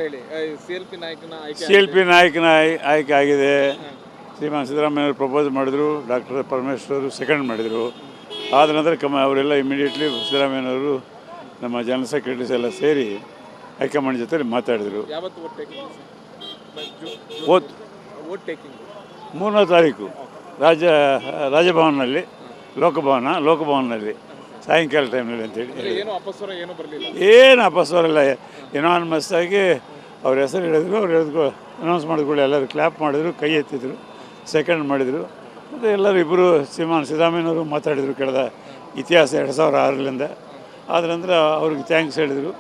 ಹೇಳಿ ಸಿ.ಎಲ್.ಪಿ ನಾಯಕನ ಆಯ್ಕೆ ಆಗಿದೆ. ಶ್ರೀಮಾನ್ ಸಿದ್ದರಾಮಯ್ಯವರು ಪ್ರಪೋಸ್ ಮಾಡಿದ್ರು, ಡಾಕ್ಟರ್ ಪರಮೇಶ್ವರ್ ಸೆಕೆಂಡ್ ಮಾಡಿದರು. ಆದ ನಂತರ ಅವರೆಲ್ಲ ಇಮಿಡಿಯೇಟ್ಲಿ ಸಿದ್ದರಾಮಯ್ಯನವರು ನಮ್ಮ ಜನರಲ್ ಸೆಕ್ರೆಟರೀಸ್ ಎಲ್ಲ ಸೇರಿ ಹೈಕಮಾಂಡ್ ಜೊತೆ ಮಾತಾಡಿದರು. ಯಾವತ್ತು ವೋಟ್ ಟೇಕಿಂಗ್ 3ನೇ ತಾರೀಕು ರಾಜಭವನಲ್ಲಿ ಲೋಕಭವನಲ್ಲಿ ಸಾಯಂಕಾಲ ಟೈಮ್ನಲ್ಲಿ ಅಂತೇಳಿ. ಏನು ಅಪಸ್ವರ ಇಲ್ಲ, ಎನಾನಮಸ್ ಆಗಿ ಅವ್ರ ಹೆಸರು ಹೇಳಿದ್ರು. ಅನೌನ್ಸ್ ಮಾಡಿದ್ಗಳು ಎಲ್ಲರೂ ಕ್ಲ್ಯಾಪ್ ಮಾಡಿದ್ರು, ಕೈ ಎತ್ತಿದ್ರು, ಸೆಕೆಂಡ್ ಮಾಡಿದರು. ಮತ್ತು ಎಲ್ಲರೂ ಇಬ್ಬರು ಸಿದ್ದರಾಮಯ್ಯನವರು ಮಾತಾಡಿದರು. ಕಳೆದ ಇತಿಹಾಸ 2006ರಿಂದ ಆದ ನಂತರ ಅವ್ರಿಗೆ ಥ್ಯಾಂಕ್ಸ್ ಹೇಳಿದರು.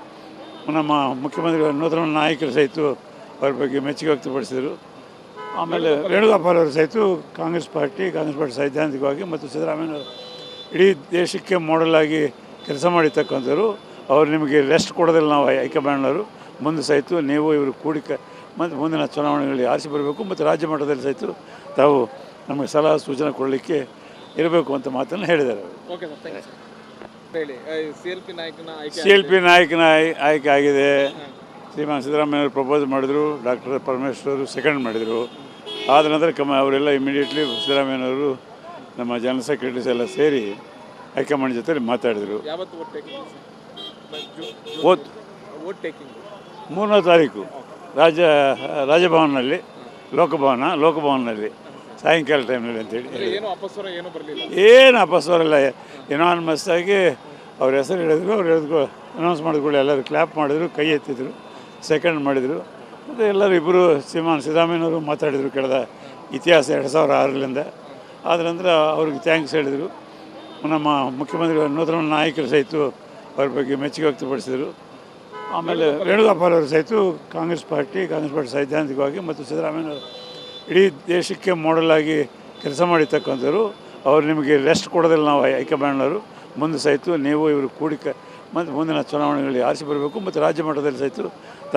ನಮ್ಮ ಮುಖ್ಯಮಂತ್ರಿ ನೂತನ ನಾಯಕರು ಸಹಿತ ಅವ್ರ ಬಗ್ಗೆ ಮೆಚ್ಚುಗೆ ವ್ಯಕ್ತಪಡಿಸಿದರು. ಆಮೇಲೆ ವೇಣುಗೋಪಾಲ್ ಅವರು ಸಹಿತ ಕಾಂಗ್ರೆಸ್ ಪಾರ್ಟಿ ಸೈದ್ಧಾಂತಿಕವಾಗಿ ಮತ್ತು ಸಿದ್ದರಾಮಯ್ಯನವರು ಇಡೀ ದೇಶಕ್ಕೆ ಮಾಡೆಲ್ ಆಗಿ ಕೆಲಸ ಮಾಡಿರ್ತಕ್ಕಂಥವ್ರು. ಅವ್ರು ನಿಮಗೆ ರೆಸ್ಟ್ ಕೊಡೋದಿಲ್ಲ ನಾವು ಹೈಕಮಾಂಡ್ನವರು. ಮುಂದೆ ಸಹಿತ ನೀವು ಇವರು ಮತ್ತು ಮುಂದಿನ ಚುನಾವಣೆಗಳಲ್ಲಿ ಆರಿಸಿ ಬರಬೇಕು ಮತ್ತು ರಾಜ್ಯ ಮಟ್ಟದಲ್ಲಿ ಸಹಿತ ತಾವು ನಮಗೆ ಸಲಹಾ ಸೂಚನೆ ಕೊಡಲಿಕ್ಕೆ ಇರಬೇಕು ಅಂತ ಮಾತನ್ನು ಹೇಳಿದ್ದಾರೆ. ಸಿ.ಎಲ್.ಪಿ ನಾಯಕನ ಆಯ್ಕೆ ಆಗಿದೆ. ಶ್ರೀಮಾನ್ ಸಿದ್ದರಾಮಯ್ಯವರು ಪ್ರಪೋಸ್ ಮಾಡಿದ್ರು, ಡಾಕ್ಟರ್ ಪರಮೇಶ್ವರ್ ಸೆಕೆಂಡ್ ಮಾಡಿದರು. ಆದ ನಂತರ ಅವರೆಲ್ಲ ಇಮಿಡಿಯೇಟ್ಲಿ ಸಿದ್ದರಾಮಯ್ಯನವರು ನಮ್ಮ ಜನರಲ್ ಸೆಕ್ರೆಟರೀಸ್ ಎಲ್ಲ ಸೇರಿ ಹೈಕಮಾಂಡ್ ಜೊತೆ ಮಾತಾಡಿದರು. ಯಾವತ್ತು ವೋಟ್ ಟೇಕಿಂಗ್ 3ನೇ ತಾರೀಕು ರಾಜಭವನಲ್ಲಿ ಲೋಕಭವನಲ್ಲಿ ಸಾಯಂಕಾಲ ಟೈಮ್ನಲ್ಲಿ ಅಂತೇಳಿ. ಏನು ಅಪಸ್ವರ ಇಲ್ಲ, ಎನಾನಮಸ್ ಆಗಿ ಅವ್ರ ಹೆಸರು ಹೇಳಿದ್ರು. ಅನೌನ್ಸ್ ಮಾಡಿದ್ಗಳು ಎಲ್ಲರೂ ಕ್ಲ್ಯಾಪ್ ಮಾಡಿದ್ರು, ಕೈ ಎತ್ತಿದ್ರು, ಸೆಕೆಂಡ್ ಮಾಡಿದರು. ಮತ್ತು ಎಲ್ಲರೂ ಇಬ್ಬರು ಸಿದ್ದರಾಮಯ್ಯನವರು ಮಾತಾಡಿದರು. ಕಳೆದ ಇತಿಹಾಸ 2006ರಿಂದ ಆದ ನಂತರ ಅವ್ರಿಗೆ ಥ್ಯಾಂಕ್ಸ್ ಹೇಳಿದರು. ನಮ್ಮ ಮುಖ್ಯಮಂತ್ರಿ ನೂತನ ನಾಯಕರು ಸಹಿತ ಅವ್ರ ಬಗ್ಗೆ ಮೆಚ್ಚುಗೆ ವ್ಯಕ್ತಪಡಿಸಿದರು. ಆಮೇಲೆ ವೇಣುಗೋಪಾಲ್ ಅವರು ಸಹಿತ ಕಾಂಗ್ರೆಸ್ ಪಾರ್ಟಿ ಸೈದ್ಧಾಂತಿಕವಾಗಿ ಮತ್ತು ಸಿದ್ದರಾಮಯ್ಯನವರು ಇಡೀ ದೇಶಕ್ಕೆ ಮಾಡೆಲ್ ಆಗಿ ಕೆಲಸ ಮಾಡಿರ್ತಕ್ಕಂಥವ್ರು. ಅವ್ರು ನಿಮಗೆ ರೆಸ್ಟ್ ಕೊಡೋದಿಲ್ಲ ನಾವು ಹೈಕಮಾಂಡ್ನವರು. ಮುಂದೆ ಸಹಿತ ನೀವು ಇವರು ಮತ್ತು ಮುಂದಿನ ಚುನಾವಣೆಗಳಲ್ಲಿ ಆರಿಸಿ ಬರಬೇಕು ಮತ್ತು ರಾಜ್ಯ ಮಟ್ಟದಲ್ಲಿ ಸಹಿತ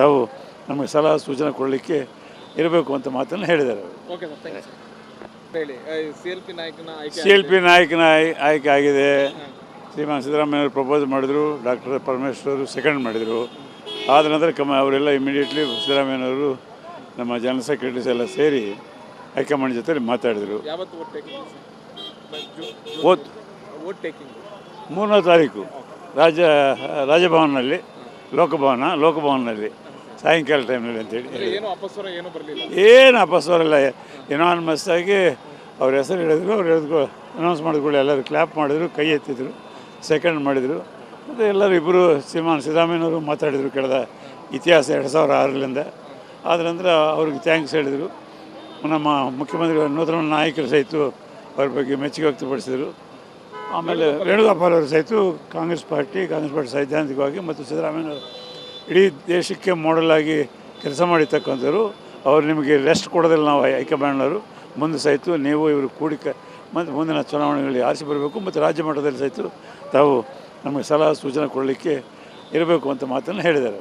ತಾವು ನಮಗೆ ಸಲಹಾ ಸೂಚನೆ ಕೊಡಲಿಕ್ಕೆ ಇರಬೇಕು ಅಂತ ಮಾತನ್ನು ಹೇಳಿದ್ದಾರೆ. ಸಿ.ಎಲ್.ಪಿ ನಾಯಕನ ಆಯ್ಕೆ ಆಗಿದೆ. ಶ್ರೀಮಾನ್ ಸಿದ್ದರಾಮಯ್ಯವರು ಪ್ರಪೋಸ್ ಮಾಡಿದ್ರು, ಡಾಕ್ಟರ್ ಪರಮೇಶ್ವರ್ ಸೆಕೆಂಡ್ ಮಾಡಿದರು. ಆದ ನಂತರ ಅವರೆಲ್ಲ ಇಮಿಡಿಯೇಟ್ಲಿ ಸಿದ್ದರಾಮಯ್ಯನವರು ನಮ್ಮ ಜನರಲ್ ಸೆಕ್ರೆಟರೀಸ್ ಎಲ್ಲ ಸೇರಿ ಹೈಕಮಾಂಡ್ ಜೊತೆ ಮಾತಾಡಿದರು. ಯಾವತ್ತು ವೋಟ್ ಟೇಕಿಂಗ್ 3ನೇ ತಾರೀಕು ರಾಜಭವನಲ್ಲಿ ಲೋಕಭವನಲ್ಲಿ ಸಾಯಂಕಾಲ ಟೈಮ್ನಲ್ಲಿ ಅಂತೇಳಿ. ಏನು ಅಪಸ್ವರ ಇಲ್ಲ, ಎನಾನಮಸ್ ಆಗಿ ಅವ್ರ ಹೆಸರು ಹೇಳಿದ್ರು. ಅನೌನ್ಸ್ ಮಾಡಿದ್ಗಳು ಎಲ್ಲರೂ ಕ್ಲ್ಯಾಪ್ ಮಾಡಿದ್ರು, ಕೈ ಎತ್ತಿದ್ರು, ಸೆಕೆಂಡ್ ಮಾಡಿದರು. ಮತ್ತು ಎಲ್ಲರೂ ಇಬ್ಬರು ಸಿದ್ದರಾಮಯ್ಯನವರು ಮಾತಾಡಿದರು. ಕಳೆದ ಇತಿಹಾಸ 2006ರಿಂದ ಆದ ನಂತರ ಅವ್ರಿಗೆ ಥ್ಯಾಂಕ್ಸ್ ಹೇಳಿದರು. ನಮ್ಮ ಮುಖ್ಯಮಂತ್ರಿ ನೂತನ ನಾಯಕರು ಸಹಿತ ಅವ್ರ ಬಗ್ಗೆ ಮೆಚ್ಚುಗೆ ವ್ಯಕ್ತಪಡಿಸಿದರು. ಆಮೇಲೆ ವೇಣುಗೋಪಾಲ್ ಅವರು ಸಹಿತ ಕಾಂಗ್ರೆಸ್ ಪಾರ್ಟಿ ಸೈದ್ಧಾಂತಿಕವಾಗಿ ಮತ್ತು ಸಿದ್ದರಾಮಯ್ಯನವರು ಇಡೀ ದೇಶಕ್ಕೆ ಮಾಡೆಲ್ ಆಗಿ ಕೆಲಸ ಮಾಡಿರ್ತಕ್ಕಂಥವ್ರು. ಅವ್ರು ನಿಮಗೆ ರೆಸ್ಟ್ ಕೊಡೋದಿಲ್ಲ ನಾವು ಹೈಕಮಾಂಡ್ನವರು. ಮುಂದೆ ಸಹಿತ ನೀವು ಇವರು ಮತ್ತು ಮುಂದಿನ ಚುನಾವಣೆಗಳಲ್ಲಿ ಆರಿಸಿ ಬರಬೇಕು ಮತ್ತು ರಾಜ್ಯ ಮಟ್ಟದಲ್ಲಿ ಸಹಿತ ತಾವು ನಮಗೆ ಸಲಹಾ ಸೂಚನೆ ಕೊಡಲಿಕ್ಕೆ ಇರಬೇಕು ಅಂತ ಮಾತನ್ನು ಹೇಳಿದ್ದಾರೆ.